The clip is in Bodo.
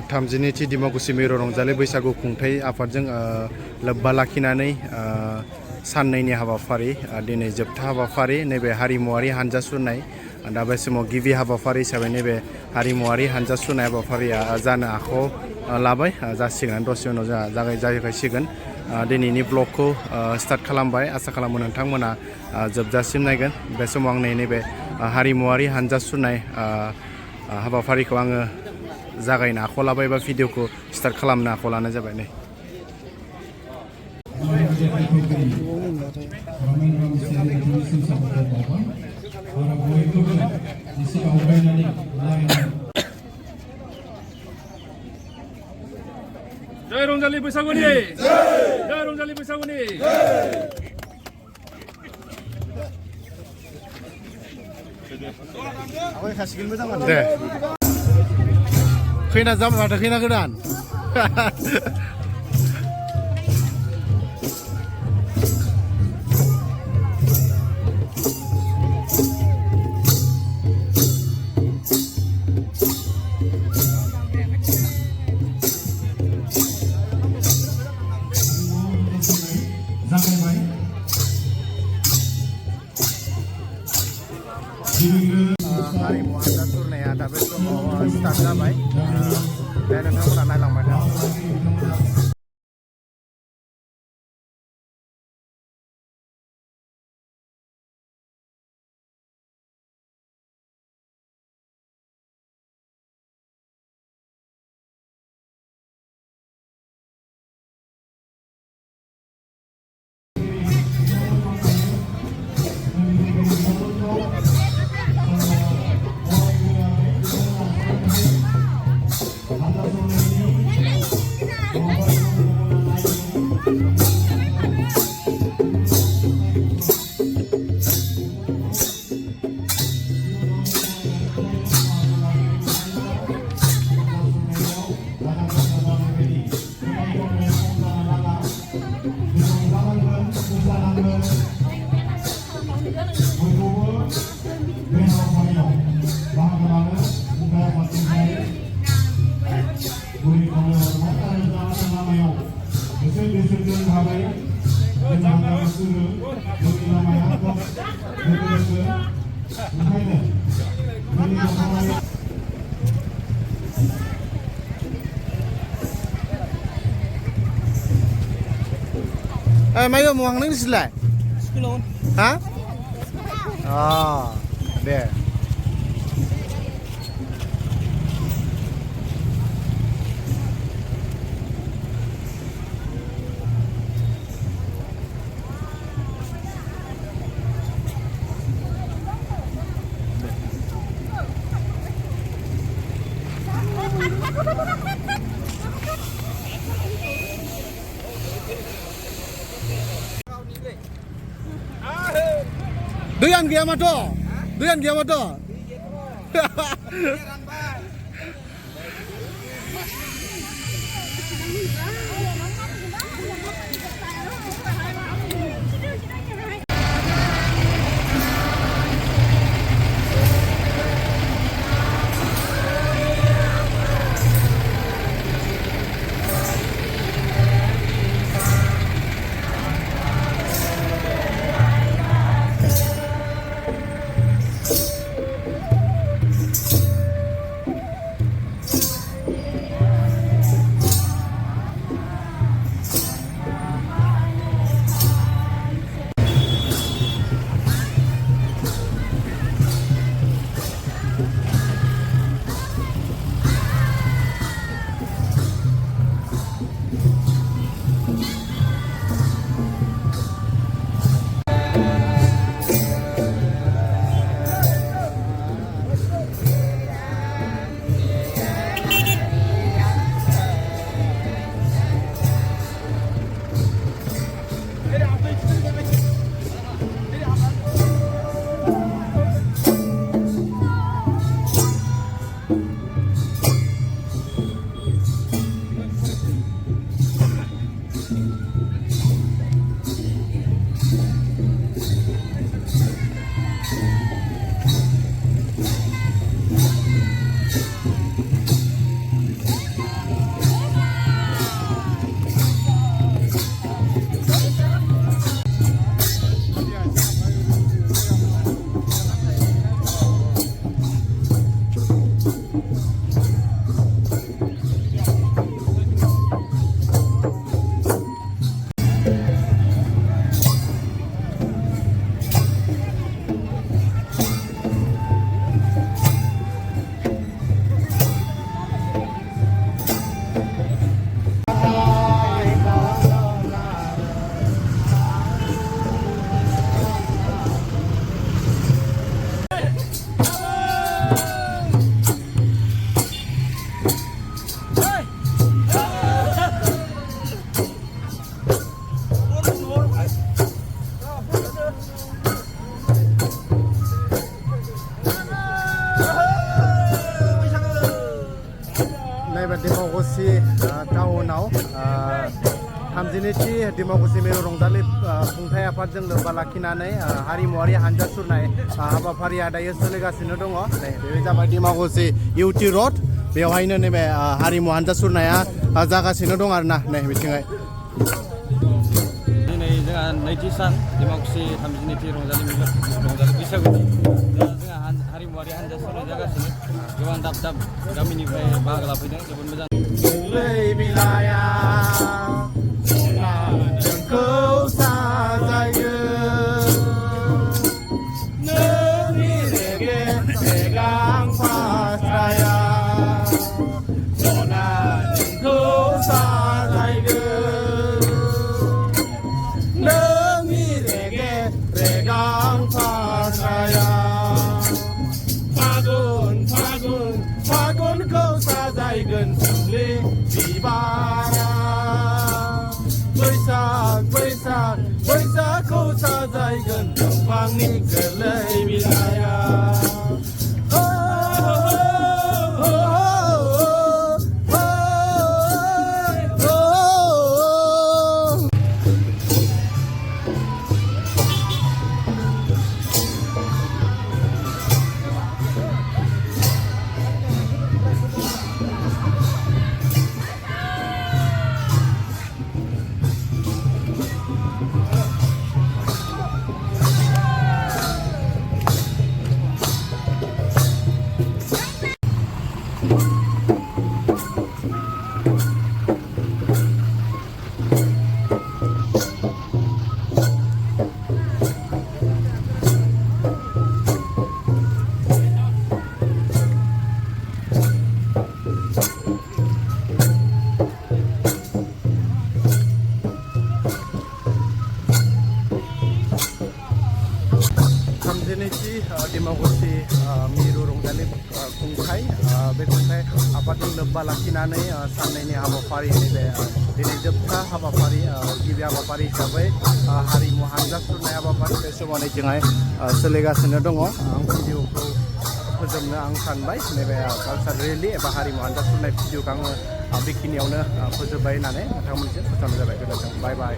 32थि डिमाकुसि मिरु रंजालि बैसागु खुंथाय आफादजों लोब्बा लाखिनानै साननैनि हाबाफारि दिनै जोबथा हाबाफारि नैबे हारिमुवारि हानजा सुरनाय दा बे समाव गिबि हाबाफारि हिसाबै नैबे हारिमुवारि हानजा सुरनाय हाबाफारिया जानो आखायाव लाबाय जासिगोन दसे उनाव जागायसिगोन दिनैनि ब्लगखौ स्टार्ट खालामबाय आसा खालामो नोंथांमोना जोबजासिम नायगोन बे समाव आं नैबे हारिमुवारि हानजा सुरनाय हाबाफारिखौ आङो जागायनो आखायाव लाबाय बा भिडिअखौ स्टार्ट खालामनो आखायाव लानाय जाबाय नै जय रंजालि बैसागुनि जय रंजालि बैसागुनि दे खैना जाबाय माथो खैना गोदान हारिमु हानजा सुरनाया दा बे समाव स्टार्ट जाबाय दा नोंथांमोना नायलांबाय था मायो mau nang dislah? Sekolah. Hah? Oh, deh. Doyan gaya mah tuh, doyan gaya mah tuh. उनाव 32थि डिमाकुसि मिरु रंजालि खुंथाइ आफादजों लोब्बा लाखिनानै हारिमुवारि हानजा सुरनाय हाबाफारिया दायो सोलिगासिनो दङ। बे जाबाय डिमाकुसि इउटि रड बेवहायनो नैबे हारिमु हानजा सुरनाया जागासिनो दं आरोना नै बिथिंहाय। दिनै जोंहा नैथि सान डिमाकुसि 32थि रंजालि बैसागुनि जोंहा हारिमुवारि हानजा सुरनाय जागासिनो गोबां दाब दाब गामिनिफ्राय बाहागो लाफैदों जोबोद मोजां। फागुनखौ साजायगोन सुम्लि बिबारा बैसागखौ साजायगोन दंफांनि गोरलै बिलाइया। डिमाकुसि मिरु रंजालि खुंथाइ बे खुंथाइ आफादजों लोब्बा लाखिनानै साननैनि हाबाफारि नैबे दिनै जोबथा हाबाफारि गिबि हाबाफारि हिसाबै हारिमु हानजा सुरनाय हाबाफारि बे समाव नैथिंहाय सोलिगासिनो दङ। आं भिडिअखौ फोजोबनो आं सानबाय नैबे कालचार रेलि एबा हारिमु हानजा सुरनाय भिडिअखौ आङो बेखिनियावनो फोजोबबाय होननानै नोंथांमोननिसिम फोसावनाय जाबाय। गोजोन्थों, बाय बाय।